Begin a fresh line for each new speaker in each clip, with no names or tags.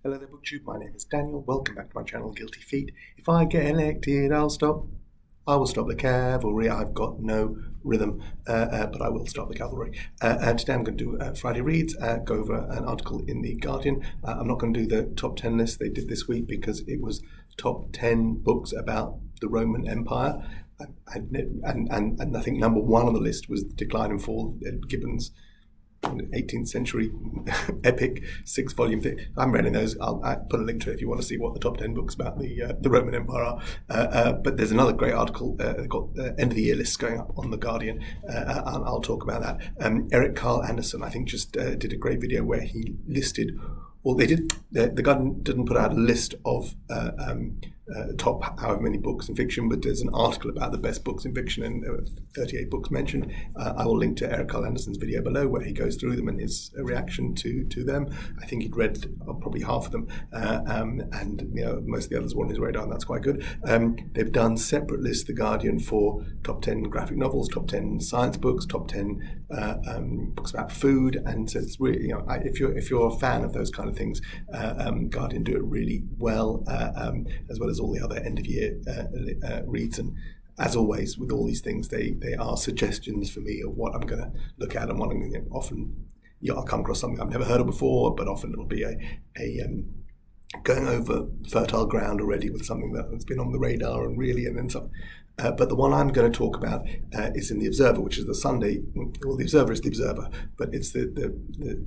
Hello there, BookTube. My name is Daniel. Welcome back to my channel, Guilty Feet. If I get elected, I will stop the cavalry. I've got no rhythm, but I will stop the cavalry. Today I'm going to do Friday Reads, go over an article in The Guardian. I'm not going to do the top 10 list they did this week because it was top 10 books about the Roman Empire. And I think number one on the list was The Decline and Fall, Gibbon's 18th century epic 6-volume thing. I'm reading those. I'll put a link to it if you want to see what the top 10 books about the Roman Empire are. But there's another great article. They've got end of the year lists going up on The Guardian. And I'll talk about that. Eric Carl Anderson, I think, just did a great video where he listed. Well, they did. The Guardian didn't put out a list of top however many books in fiction, but there's an article about the best books in fiction, and there were 38 books mentioned. I will link to Eric Carl Anderson's video below where he goes through them and his reaction to them. I think he'd read probably half of them, and most of the others were on his radar, and that's quite good. They've done separate lists, The Guardian, for top 10 graphic novels, top 10 science books, top 10 books about food, and so it's really, if you're a fan of those kind of things, Guardian do it really well, as well as all the other end of year reads. And as always with all these things, they are suggestions for me of what I'm going to look at, and what I'm going to often I'll come across something I've never heard of before, but often it'll be a going over fertile ground already with something that's been on the radar and then some. But the one I'm going to talk about is in The Observer, which is the Sunday. Well, The Observer is The Observer, but it's the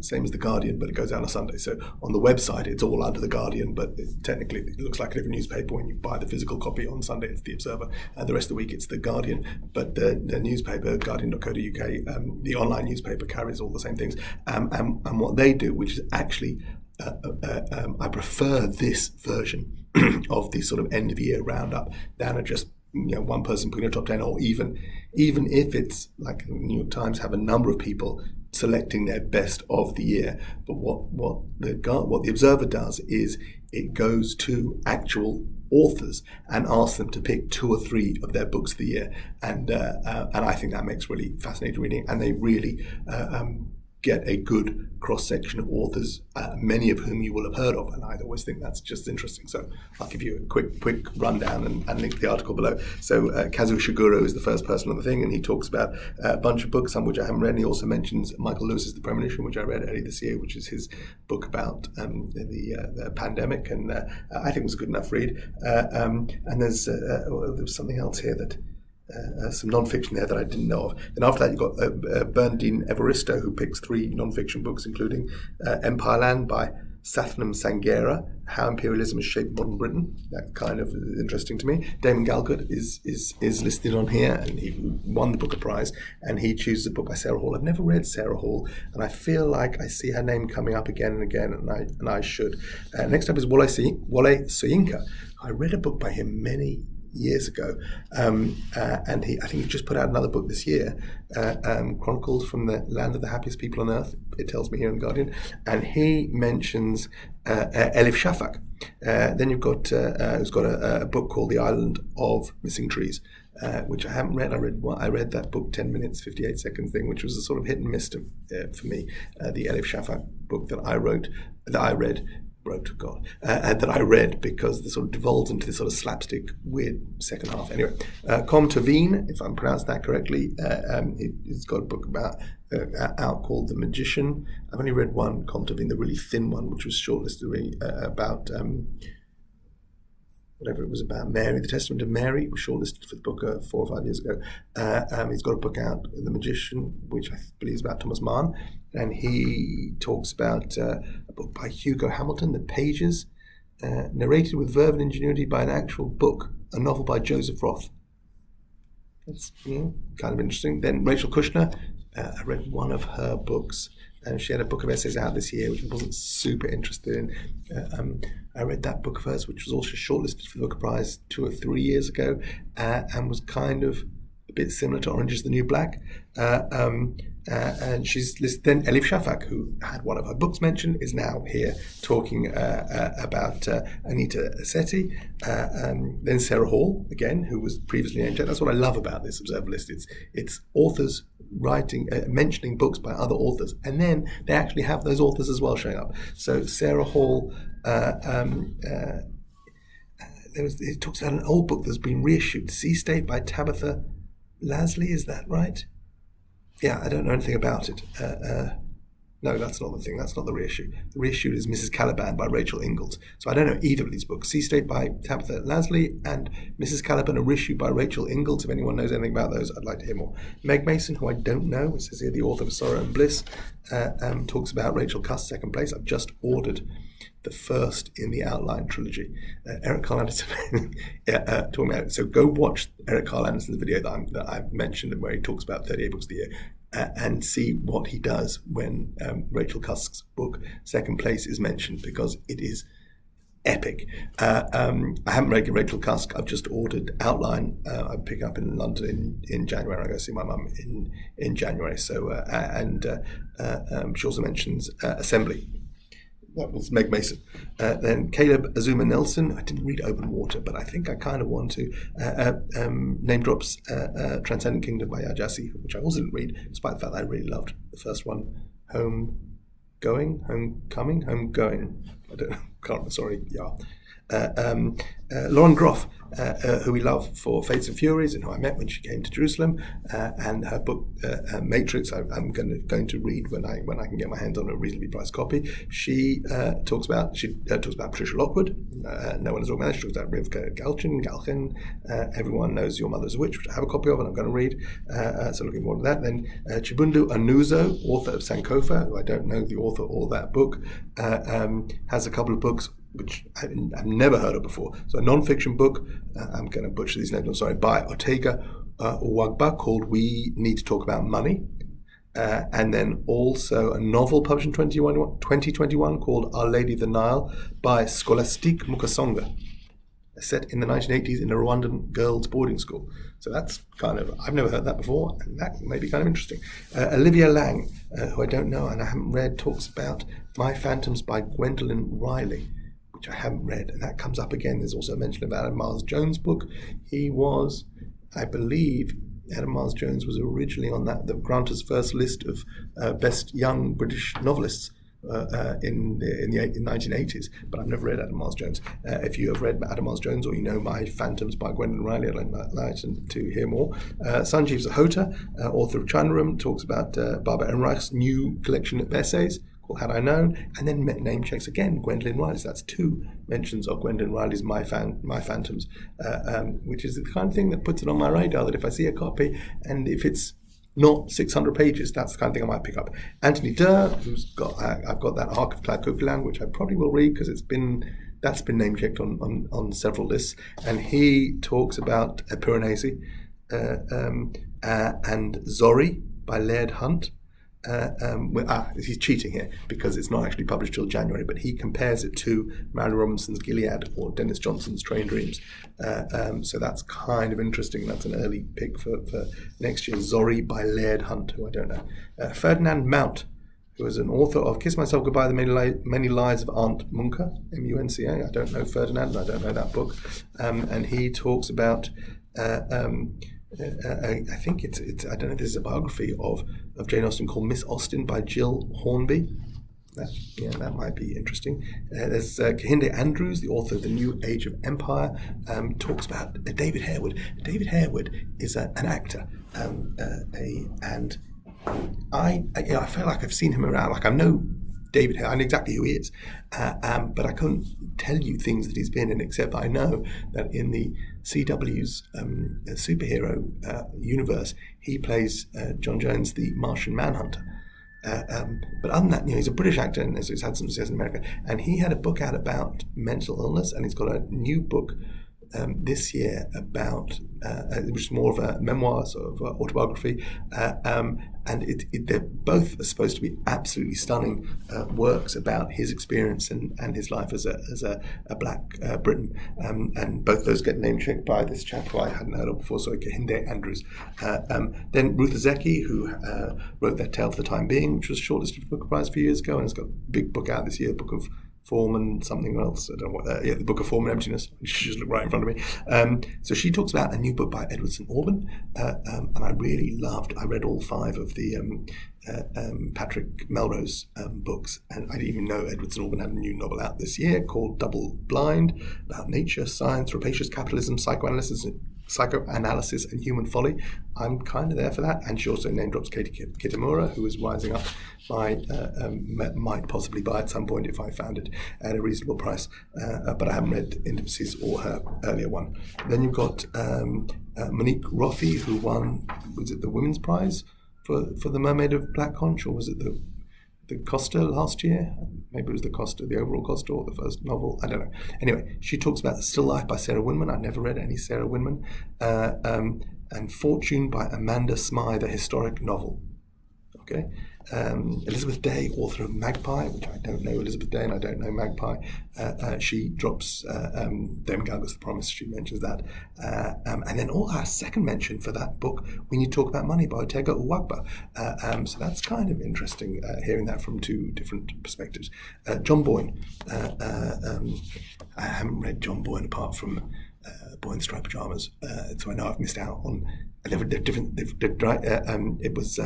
same as The Guardian, but it goes out on a Sunday. So on the website, it's all under The Guardian, but technically it looks like a different newspaper. When you buy the physical copy on Sunday, it's The Observer. The rest of the week, it's The Guardian. But the newspaper, guardian.co.uk, the online newspaper, carries all the same things. And what they do, which is actually... I prefer this version of the sort of end of year roundup than just one person putting a top 10, or even if it's like the New York Times have a number of people selecting their best of the year. But what the Observer does is it goes to actual authors and asks them to pick 2 or 3 of their books of the year, and I think that makes really fascinating reading, and they really get a good cross-section of authors, many of whom you will have heard of, and I always think that's just interesting. So I'll give you a quick rundown and link to the article below. So Kazuo Ishiguro is the first person on the thing, and he talks about a bunch of books, some which I haven't read. And he also mentions Michael Lewis's The Premonition, which I read earlier this year, which is his book about the pandemic, and I think it was a good enough read. And there was something else here that... some non-fiction there that I didn't know of. And after that, you've got Bernardine Evaristo, who picks 3 non-fiction books, including Empireland by Sathnam Sanghera, How Imperialism Has Shaped Modern Britain. That kind of is interesting to me. Damon Galgut is listed on here, and he won the Booker Prize, and he chooses a book by Sarah Hall. I've never read Sarah Hall, and I feel like I see her name coming up again and again, and I should. Next up is Wole Soyinka. I read a book by him many years ago, and I think he just put out another book this year, Chronicles from the Land of the Happiest People on Earth, it tells me here in The Guardian, and he mentions Elif Shafak. Then you've got who's got a book called The Island of Missing Trees, which I haven't read. I read that book 10 minutes 58 seconds thing, which was a sort of hit and miss for me. The Elif Shafak book that I read because they sort of devolved into this sort of slapstick, weird second half. Anyway, Com Tovine, if I'm pronounced that correctly, he's got a book out called The Magician. I've only read one, Com Tovine, the really thin one, which was shortlisted about... whatever it was about Mary, the Testament of Mary. It was shortlisted for the Booker 4 or 5 years ago. He's got a book out, The Magician, which I believe is about Thomas Mann, and he talks about a book by Hugo Hamilton, The Pages, narrated with verve and ingenuity by an actual book, a novel by Joseph Roth. That's kind of interesting. Then Rachel Kushner, I read one of her books. She had a book of essays out this year, which I wasn't super interested in. I read that book of hers, which was also shortlisted for the Booker Prize 2 or 3 years ago, and was kind of a bit similar to Orange is the New Black. And she's listed. Then Elif Shafak, who had one of her books mentioned, is now here talking about Anita Assetti. Then Sarah Hall, again, who was previously named. That's what I love about this Observer list. It's authors writing, mentioning books by other authors, and then they actually have those authors as well showing up. So Sarah Hall It talks about an old book that's been reissued, Sea State by Tabitha Lasley, is that right? Yeah, I don't know anything about it. No, that's not the thing. That's not the reissue. The reissue is Mrs. Caliban by Rachel Ingalls. So I don't know either of these books. Sea State by Tabitha Lasley and Mrs. Caliban, a reissue by Rachel Ingalls. If anyone knows anything about those, I'd like to hear more. Meg Mason, who I don't know, it says here the author of Sorrow and Bliss, talks about Rachel Cuss' Second Place. I've just ordered the first in the Outline trilogy. Eric Carl Anderson, talking about it. So go watch Eric Carl Anderson's video that I've mentioned, where he talks about 38 books of the year, and see what he does when Rachel Cusk's book Second Place is mentioned, because it is epic. I haven't read Rachel Cusk. I've just ordered Outline. I'm picking up in London in January. I go see my mum in January. So she also mentions Assembly. That was Meg Mason. Then Caleb Azuma Nelson. I didn't read Open Water, but I think I kind of want to. Name drops Transcendent Kingdom by Ajasi, which I also didn't read, despite the fact that I really loved the first one. Homecoming. I don't know. Can't remember. Sorry. Yeah. Lauren Groff, who we love for Fates and Furies, and who I met when she came to Jerusalem, and her book Matrix. I'm going to read when I can get my hands on a reasonably priced copy. She talks about Patricia Lockwood. No one has talked about that. She talks about Rivka Galchen. Everyone knows Your Mother's a Witch, which I have a copy of, and I'm going to read. So looking forward to that. Then Chibundu Anuzo, author of Sankofa, who I don't know the author or that book, has a couple of books which I've never heard of before. So a non-fiction book, I'm going to butcher these names, I'm sorry, by Ortega Uwagba, called We Need to Talk About Money. And then also a novel published in 2021 called Our Lady of the Nile by Scholastique Mukasonga, set in the 1980s in a Rwandan girls' boarding school. So that's I've never heard that before, and that may be kind of interesting. Olivia Lang, who I don't know and I haven't read, talks about My Phantoms by Gwendolyn Riley, which I haven't read, and that comes up again. There's also a mention about Adam Miles Jones' book. He was, I believe, Adam Miles Jones was originally on the Granter's first list of best young British novelists in the 1980s, but I've never read Adam Miles Jones. If you have read Adam Miles Jones, or you know My Phantoms by Gwendolyn Riley, I'd like to hear more. Sanjeev Zahota, author of China Room, talks about Barbara Ehrenreich's new collection of essays called Had I Known, and then name checks again Gwendolyn Riley. So that's two mentions of Gwendolyn Riley's My Phantoms, which is the kind of thing that puts it on my radar, that if I see a copy, and if it's not 600 pages, that's the kind of thing I might pick up. Anthony Durr, I've got that Ark of Cloud Cuckoo Land, which I probably will read, because that's been name checked on several lists, and he talks about Piranesi and Zori by Laird Hunt. He's cheating here, because it's not actually published till January, but he compares it to Mary Robinson's Gilead or Dennis Johnson's Train Dreams. So that's kind of interesting. That's an early pick for next year. Zori by Laird Hunt, who I don't know. Ferdinand Mount, who is an author of Kiss Myself Goodbye, The Many Lives of Aunt Munca, M-U-N-C-A. I don't know Ferdinand, and I don't know that book. And he talks about... I think it's I don't know if this is a biography of Jane Austen called Miss Austen by Jill Hornby. That might be interesting. There's Kehinde Andrews, the author of The New Age of Empire, talks about David Harewood. David Harewood is an actor, and I feel like I've seen him around. Like I know David Harewood, I know exactly who he is, but I couldn't tell you things that he's been in, except I know that in the CW's superhero universe, he plays John Jones, the Martian Manhunter. But other than that, he's a British actor, and so he's had some success in America. And he had a book out about mental illness, and he's got a new book this year about, which is more of a memoir, sort of autobiography, and they're both supposed to be absolutely stunning works about his experience and his life as a black Briton, and both those get name checked by this chap who I hadn't heard of before, so Kehinde Andrews. Then Ruth Ozeki, who wrote That Tale for the Time Being, which was shortlisted for the Booker Prize a few years ago, and has got a big book out this year, Book of Form and something else. I don't know what. The Book of Form and Emptiness. She just looked right in front of me. So she talks about a new book by Edward St. Alban, and I really loved. I read all 5 of the Patrick Melrose books, and I didn't even know Edward St. Alban had a new novel out this year called Double Blind, about nature, science, rapacious capitalism, psychoanalysis, and human folly. I'm kind of there for that. And she also name drops Katie Kitamura, who is rising up. Might possibly buy at some point if I found it at a reasonable price. But I haven't read Intimacies or her earlier one. Then you've got Monique Roffey, who won, was it the Women's Prize for The Mermaid of Black Conch, or was it the Costa last year? Maybe it was the Costa, the overall Costa, or the first novel. I don't know. Anyway, she talks about The Still Life by Sarah Winman. I've never read any Sarah Winman. And Fortune by Amanda Smythe, a historic novel. Okay. Elizabeth Day, author of Magpie, which I don't know Elizabeth Day and I don't know Magpie. She drops Damon Galgus, The Promise. She mentions that. And then our second mention for that book, We Need to Talk About Money by Otega Uwagba. So that's kind of interesting, hearing that from 2 different perspectives. John Boyne. I haven't read John Boyne apart from Boy in Striped Pajamas, so I know I've missed out on. They're different. It was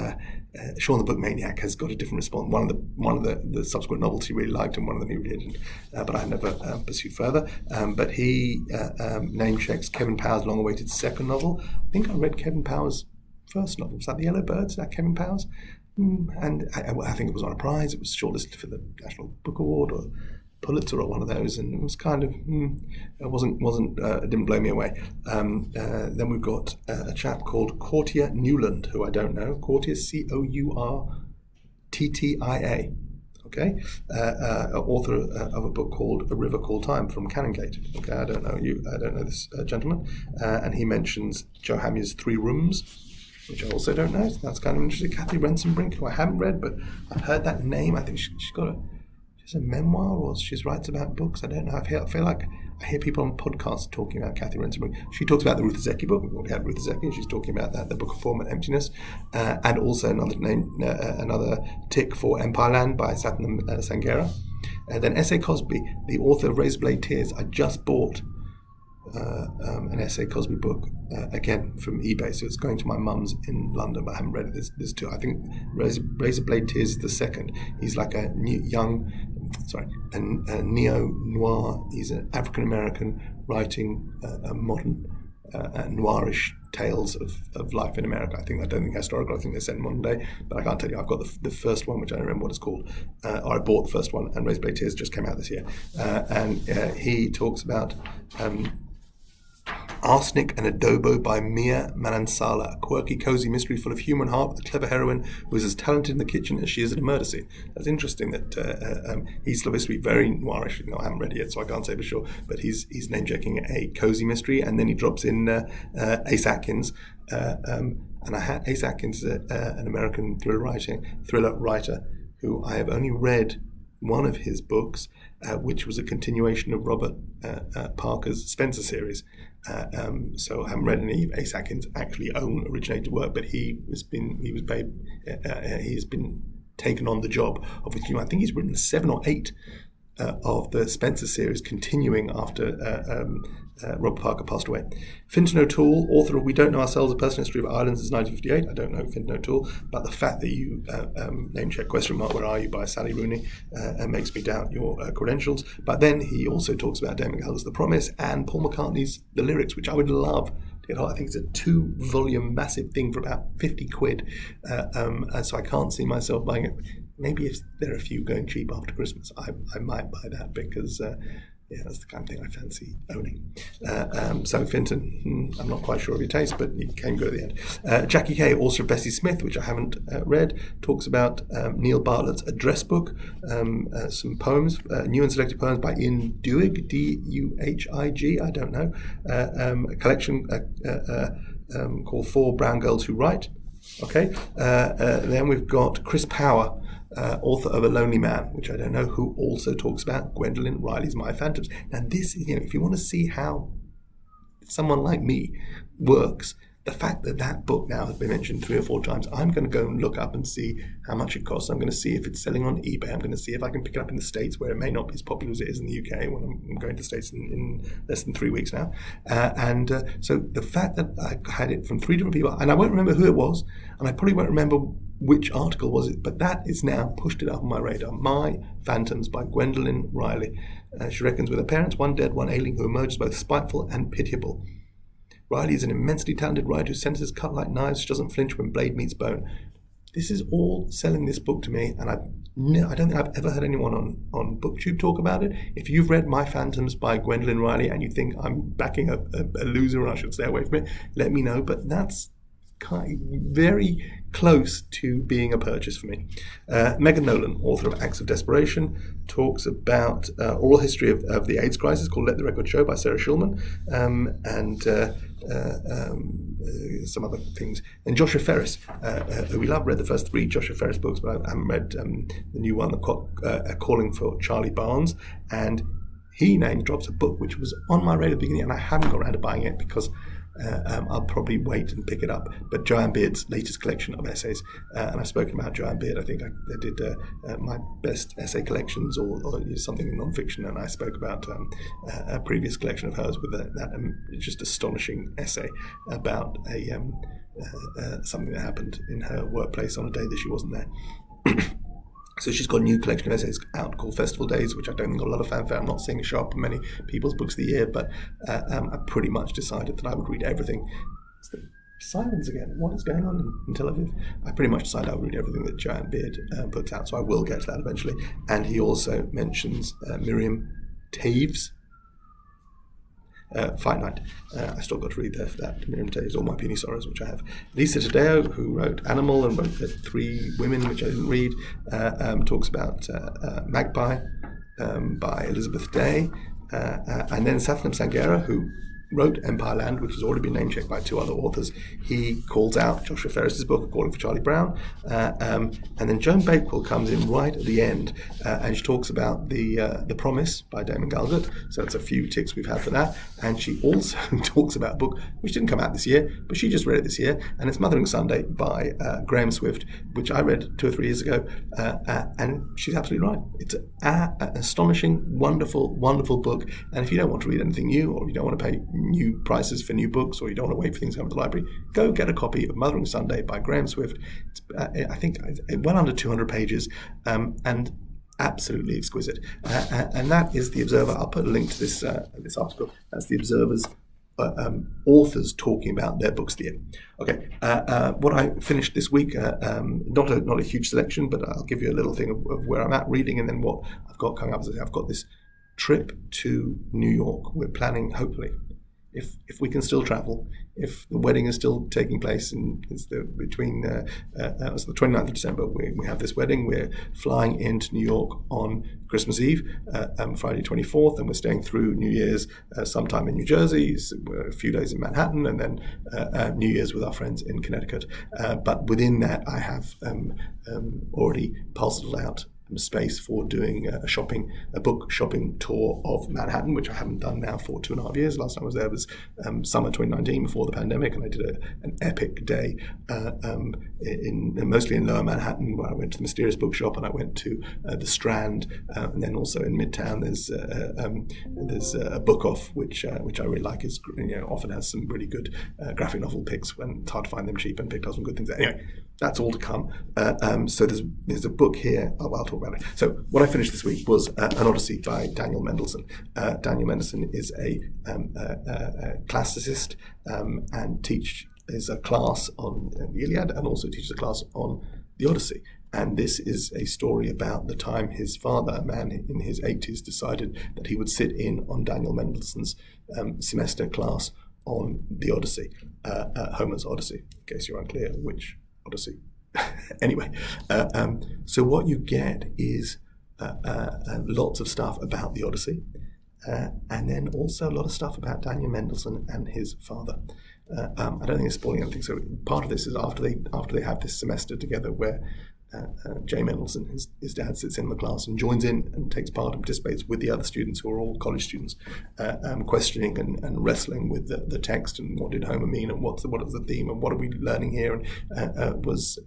Sean the Book Maniac has got a different response. One of the subsequent novels he really liked, and one of them he really didn't. But I never pursued further. But he name checks Kevin Power's long-awaited second novel. I think I read Kevin Power's first novel. Was that The Yellow Birds? Is that Kevin Power's? And I think it was on a prize. It was shortlisted for the National Book Award or Pulitzer or one of those, and it was kind of it didn't blow me away. Then we've got a chap called Courtier Newland, who I don't know. Courtier, Courttia, okay, author of a book called A River Called Time from Canongate. Okay, I don't know this gentleman, and he mentions Joe Hamya's 3 Rooms, which I also don't know. So that's kind of interesting. Kathy Renson Brink, who I haven't read, but I've heard that name. I think she's got a memoir, or she writes about books. I don't know. I feel like I hear people on podcasts talking about Kathy Renson Brink. She talks about the Ruth Zeki book. We've already had Ruth Zeki, and she's talking about that, the Book of Form and Emptiness, and also another tick for Empireland by Satnam Sanghera. Then S.A. Cosby, the author of Razorblade Tears. I just bought an S.A. Cosby book, again from eBay, so it's going to my mum's in London, but I haven't read it. There's 2. I think Razorblade Tears is the second. He's like a neo-noir. He's an African-American writing modern noirish tales of life in America. I don't think historical. I think they're set in modern day, but I can't tell you. I've got the first one, which I don't remember what it's called, or I bought the first one, and Razorblade Tears just came out this year. And he talks about Arsenic and Adobo by Mia Manansala, a quirky, cozy mystery full of human heart with a clever heroine who is as talented in the kitchen as she is in a murder scene. That's interesting that he's obviously very noirish. I haven't read it yet, so I can't say for sure, but he's name-checking a cozy mystery, and then he drops in Ace Atkins. Ace Atkins is an American thriller writer who I have only read one of his books, which was a continuation of Robert Parker's Spencer series. So I haven't read any of Ace Atkins' actually own originated work, but he's been taken on the job of which I think he's written 7 or 8 of the Spencer series, continuing after Robert Parker passed away. Fintan O'Toole, author of We Don't Know Ourselves, A Personal History of Ireland since 1958. I don't know Fintan O'Toole, but the fact that you name-check Where Are You by Sally Rooney makes me doubt your credentials. But then he also talks about Damon Galgus' The Promise and Paul McCartney's The Lyrics, which I would love to get hold. I think it's a 2-volume massive thing for about 50 quid. So I can't see myself buying it. Maybe if there are a few going cheap after Christmas, I might buy that because that's the kind of thing I fancy owning. So Fintan, I'm not quite sure of your taste, but you can go to the end. Jackie Kay, author of Bessie Smith, which I haven't read, talks about Neil Bartlett's Address Book, some poems, new and selected poems by Ian Duhigg, D-U-H-I-G, I don't know, a collection called For Brown Girls Who Write. Okay, then we've got Chris Power, author of A Lonely Man, which I don't know, who also talks about Gwendolyn Riley's My Phantoms. Now this, if you want to see how someone like me works, the fact that that book now has been mentioned 3 or 4 times, I'm going to go and look up and see how much it costs. I'm going to see if it's selling on eBay. I'm going to see if I can pick it up in the States, where it may not be as popular as it is in the UK, when I'm going to the States in less than 3 weeks now. So the fact that I had it from 3 different people, and I won't remember who it was, and I probably won't remember which article was it, but that is now pushed it up on my radar. My Phantoms by Gwendolyn Riley. She reckons with her parents, one dead, one ailing, who emerges both spiteful and pitiable. Riley is an immensely talented writer whose sentences cut like knives. She doesn't flinch when blade meets bone. This is all selling this book to me, and I don't think I've ever heard anyone on BookTube talk about it. If you've read My Phantoms by Gwendolyn Riley and you think I'm backing a loser and I should stay away from it, let me know. But that's very close to being a purchase for me. Megan Nolan, author of Acts of Desperation, talks about oral history of the AIDS crisis called Let the Record Show by Sarah Schulman, and some other things. And Joshua Ferris, who we love, read the first 3 Joshua Ferris books, but I haven't read the new one, Calling for Charlie Barnes, and he name drops a book which was on my radar at the beginning, and I haven't got around to buying it because I'll probably wait and pick it up. But Joanne Beard's latest collection of essays, and I've spoken about Joanne Beard. I think I did my best essay collections or something in non-fiction, and I spoke about a previous collection of hers with that just astonishing essay about something that happened in her workplace on a day that she wasn't there. So she's got a new collection of essays out called Festival Days, which I don't think got a lot of fanfare. I'm not seeing it show up in many people's books of the year, but I pretty much decided that I would read everything. It's the sirens again. What is going on in Tel Aviv? I pretty much decided I would read everything that Joanne Beard puts out, so I will get to that eventually. And he also mentions Miriam Taves. Fight Night. I still got to read that Miriam Taves, All My Puny Sorrows, which I have. Lisa Tadeo, who wrote Animal and wrote 3 Women, which I didn't read, talks about Magpie by Elizabeth Day. And then Sathnam Sanghera, who wrote Empire Land, which has already been name-checked by 2 other authors. He calls out Joshua Ferris's book, Calling for Charlie Brown. And then Joan Bakewell comes in right at the end, and she talks about The Promise by Damon Galgut. So it's a few ticks we've had for that. And she also talks about a book which didn't come out this year, but she just read it this year, and it's Mothering Sunday by Graham Swift, which I read 2 or 3 years ago. And she's absolutely right. It's an astonishing, wonderful, wonderful book. And if you don't want to read anything new, or you don't want to pay new prices for new books, or you don't want to wait for things to come to the library, go get a copy of Mothering Sunday by Graham Swift. It's, I think well under 200 pages, and absolutely exquisite. And that is The Observer. I'll put a link to this article. That's The Observer's authors talking about their books of the year. Okay, what I finished this week, not a huge selection, but I'll give you a little thing of where I'm at reading, and then what I've got coming up. I've got this trip to New York. We're planning, hopefully, if we can still travel, if the wedding is still taking place, and it's between the 29th of December, we have this wedding. We're flying into New York on Christmas Eve, Friday 24th, and we're staying through New Year's sometime in New Jersey, a few days in Manhattan, and then New Year's with our friends in Connecticut. But within that, I have already parceled out space for doing a book shopping tour of Manhattan, which I haven't done now for 2.5 years. Last time I was there was summer 2019, before the pandemic, and I did an epic day mostly in Lower Manhattan, where I went to the Mysterious Bookshop, and I went to the Strand, and then also in Midtown there's a Book Off, which I really like. Is often has some really good graphic novel picks when it's hard to find them cheap, and picked up some good things there. Anyway, that's all to come. So there's a book here. I'll talk about it. So what I finished this week was an Odyssey by Daniel Mendelsohn. Daniel Mendelsohn is a classicist and is a class on the Iliad, and also teaches a class on the Odyssey. And this is a story about the time his father, a man in his 80s, decided that he would sit in on Daniel Mendelsohn's semester class on the Odyssey, Homer's Odyssey, in case you're unclear which Odyssey. Anyway, so what you get is lots of stuff about the Odyssey, and then also a lot of stuff about Daniel Mendelsohn and his father. I don't think it's spoiling anything. So part of this is after they have this semester together, where Jay Mendelsohn, his dad, sits in the class and joins in and takes part and participates with the other students who are all college students, questioning and wrestling with the text and what did Homer mean and what is the theme and what are we learning here, and was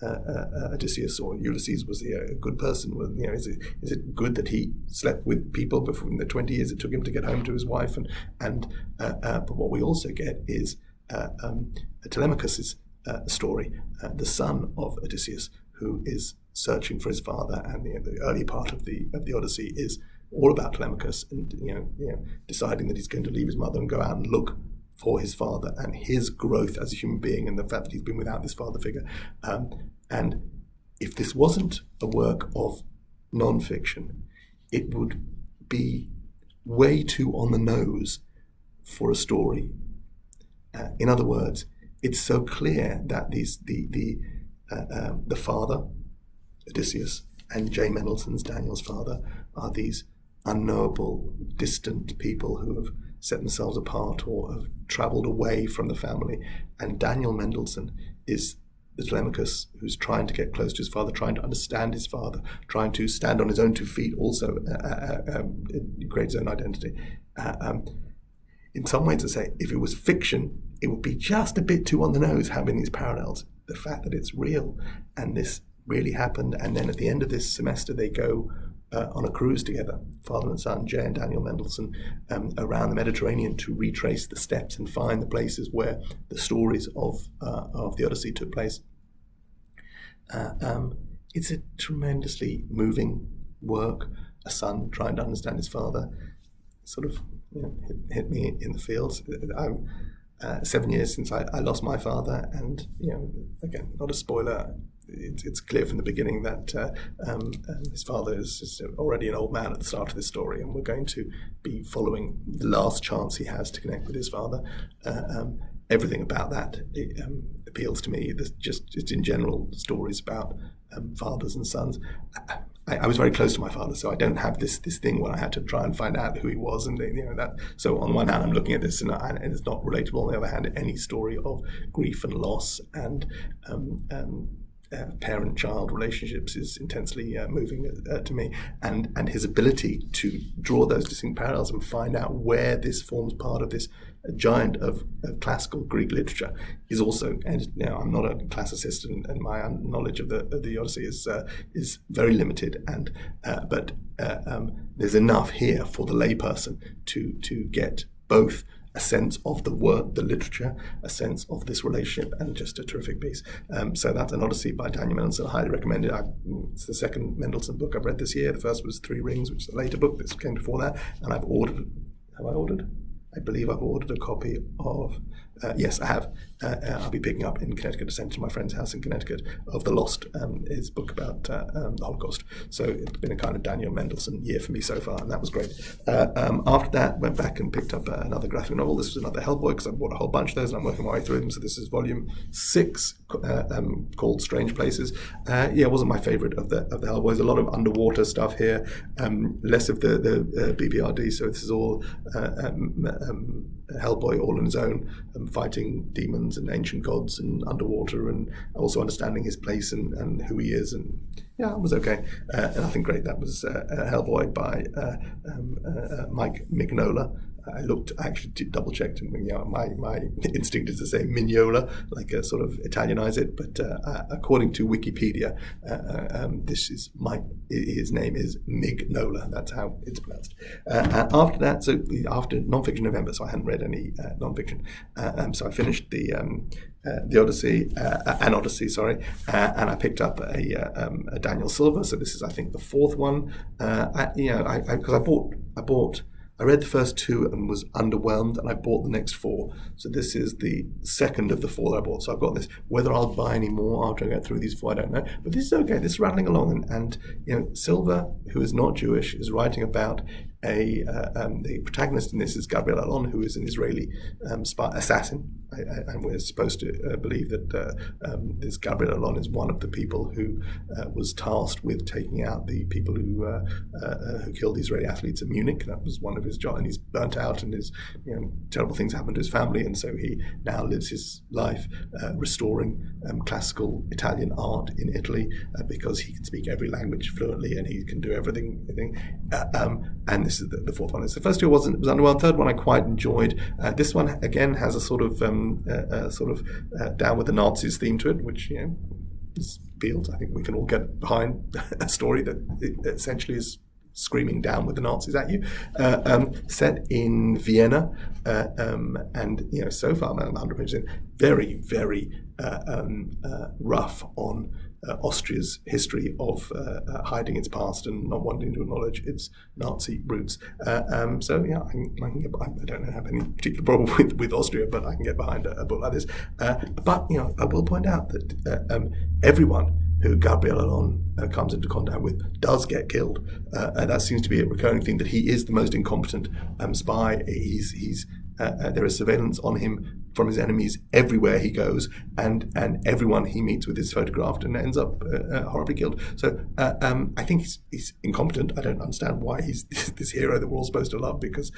Odysseus or Ulysses, was he a good person? Is it good that he slept with people before in the 20 years it took him to get home to his wife? But what we also get is Telemachus's story, the son of Odysseus, who is searching for his father, and the early part of the Odyssey is all about Telemachus, and deciding that he's going to leave his mother and go out and look for his father and his growth as a human being, and the fact that he's been without this father figure. And if this wasn't a work of non-fiction, it would be way too on the nose for a story. In other words, it's so clear that the father, Odysseus, and Jay Mendelsohn's Daniel's father are these unknowable, distant people who have set themselves apart or have travelled away from the family. And Daniel Mendelsohn is the Telemachus who's trying to get close to his father, trying to understand his father, trying to stand on his own 2 feet, also create his own identity. In some ways, to say, if it was fiction, it would be just a bit too on the nose having these parallels. The fact that it's real and this really happened, and then at the end of this semester they go on a cruise together, father and son, Jay and Daniel Mendelsohn, around the Mediterranean to retrace the steps and find the places where the stories of the Odyssey took place. It's a tremendously moving work. A son trying to understand his father sort of hit me in the feels. I'm 7 years since I lost my father, and again, not a spoiler. It's clear from the beginning that his father is already an old man at the start of this story, and we're going to be following the last chance he has to connect with his father. Everything about that appeals to me. Just in general, stories about fathers and sons. I was very close to my father, so I don't have this thing where I had to try and find out who he was, and that. So on one hand, I'm looking at this, and it's not relatable. On the other hand, any story of grief and loss and parent-child relationships is intensely moving to me, and his ability to draw those distinct parallels and find out where this forms part of this giant of classical Greek literature is also. And I'm not a classicist, and my knowledge of the Odyssey is very limited, but there's enough here for the layperson to get both a sense of the work, the literature, a sense of this relationship, and just a terrific piece. So that's an Odyssey by Daniel Mendelsohn. I highly recommend it. It's the second Mendelsohn book I've read this year. The first was 3 Rings, which is a later book. This came before that, and I've ordered. Have I ordered? I believe I've ordered a copy of. Yes, I have. I'll be picking up in Connecticut, to send to my friend's house in Connecticut, of The Lost, his book about the Holocaust. So it's been a kind of Daniel Mendelsohn year for me so far, and that was great. After that, went back and picked up another graphic novel. This was another Hellboy, because I bought a whole bunch of those, and I'm working my way through them. So this is volume 6, called Strange Places. It wasn't my favourite of the Hellboys. A lot of underwater stuff here, less of the BBRD. So this is all Hellboy all on his own, fighting demons and ancient gods and underwater, and also understanding his place and who he is. And it was okay. And nothing great. That was Hellboy by Mike Mignola. I actually double checked, and my instinct is to say Mignola, like sort of Italianize it, but according to Wikipedia, his name is Mignola. That's how it's pronounced. After that, so after non-fiction November, so I hadn't read any non-fiction, so I finished the Odyssey, an Odyssey, sorry, and I picked up a Daniel Silva. So this is, I think, the 4th one. I read the first 2 and was underwhelmed, and I bought the next 4. So this is the second of the 4 that I bought. So I've got this. Whether I'll buy any more after I get through these 4, I don't know. But this is okay. This is rattling along. And Silva, who is not Jewish, is writing about the protagonist in this is Gabriel Allon, who is an Israeli spy assassin, and we're supposed to believe that this Gabriel Allon is one of the people who was tasked with taking out the people who killed the Israeli athletes at Munich. That was one of his jobs, and he's burnt out, and his terrible things happened to his family, and so he now lives his life restoring classical Italian art in Italy because he can speak every language fluently and he can do everything. And this is the fourth one. The first two was underwhelmed. Third one I quite enjoyed. This one again has a sort of down with the Nazis theme to it, which is Fields. I think we can all get behind a story that essentially is screaming down with the Nazis at you. Set in Vienna, and so far, I'm 100 pages in, very, very rough on Austria's history of hiding its past and not wanting to acknowledge its Nazi roots. I don't have any particular problem with Austria, but I can get behind a book like this. But I will point out that everyone who Gabriel Allon comes into contact with does get killed. That seems to be a recurring theme, that he is the most incompetent spy. There is surveillance on him from his enemies everywhere he goes, and everyone he meets with is photographed and ends up horribly killed. So I think he's incompetent. I don't understand why he's this hero that we're all supposed to love, because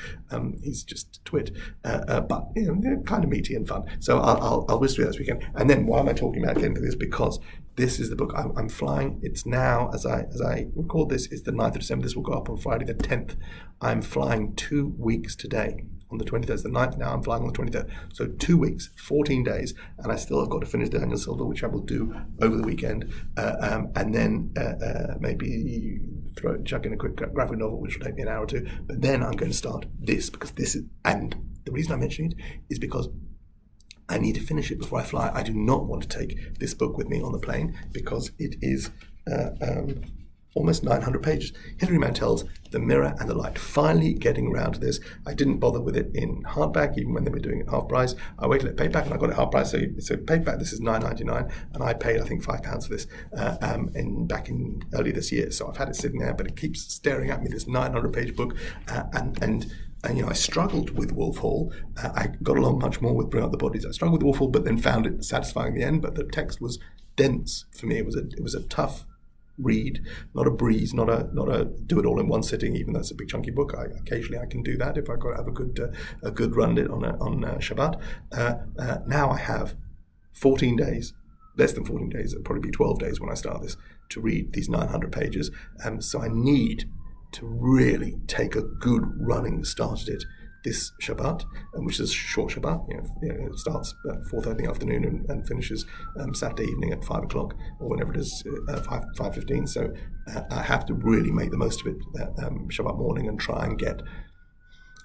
he's just a twit. But they're kind of meaty and fun. So I'll whiz through this weekend. And then why am I talking about getting to this? Because this is the book I'm flying. It's now, as I record this, it's the 9th of December. This will go up on Friday the 10th. I'm flying 2 weeks today. On the 23rd, it's the 9th now, I'm flying on the 23rd. So 2 weeks, 14 days, and I still have got to finish Daniel Silver, which I will do over the weekend, and then maybe chuck in a quick graphic novel, which will take me an hour or two, but then I'm going to start this, because this is, and the reason I'm mentioning it is because I need to finish it before I fly. I do not want to take this book with me on the plane, because it is almost 900 pages. Hilary Mantel's The Mirror and the Light. Finally getting around to this. I didn't bother with it in hardback, even when they were doing it half price. I waited at paperback and I got it half price. So paperback, this is $9.99, and I paid, I think, £5 for this back in early this year. So I've had it sitting there, but it keeps staring at me, this 900-page book, and I struggled with Wolf Hall. I got along much more with Bring Up the Bodies. I struggled with Wolf Hall, but then found it satisfying in the end. But the text was dense for me. It was a tough read, not a breeze, not a do it all in one sitting. Even though it's a big chunky book, occasionally I can do that if I got to have a good run on Shabbat. Now I have 14 days, less than 14 days. It'll probably be 12 days when I start this, to read these 900 pages. So I need to really take a good running start at it this Shabbat, which is a short Shabbat. It starts at 4:30 in the afternoon and finishes Saturday evening at 5 o'clock, or whenever it is, 5:15. So I have to really make the most of it Shabbat morning and try and get.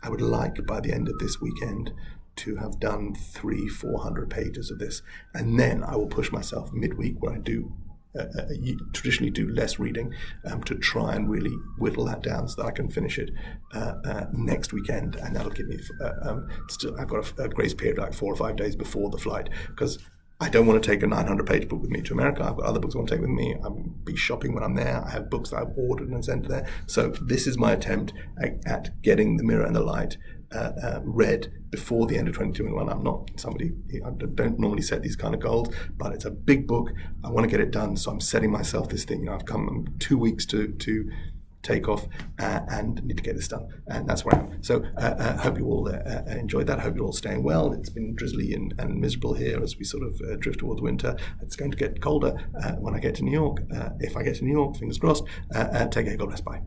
I would like by the end of this weekend to have done 300-400 pages of this, and then I will push myself midweek, where I do traditionally do less reading, to try and really whittle that down so that I can finish it next weekend, and that'll give me still, I've got a grace period like 4 or 5 days before the flight, because I don't want to take a 900-page book with me to America. I've got other books I want to take with me. I'll be shopping when I'm there. I have books that I've ordered and sent there. So this is my attempt at getting The Mirror and the Light read before the end of 2021. I'm not somebody, I don't normally set these kind of goals, but it's a big book. I want to get it done, so I'm setting myself this thing. I've come 2 weeks to take off and need to get this done, and that's where I am. So I hope you all enjoyed that. I hope you're all staying well. It's been drizzly and miserable here as we sort of drift towards winter. It's going to get colder when I get to New York. If I get to New York, fingers crossed. Take care. God bless. Bye.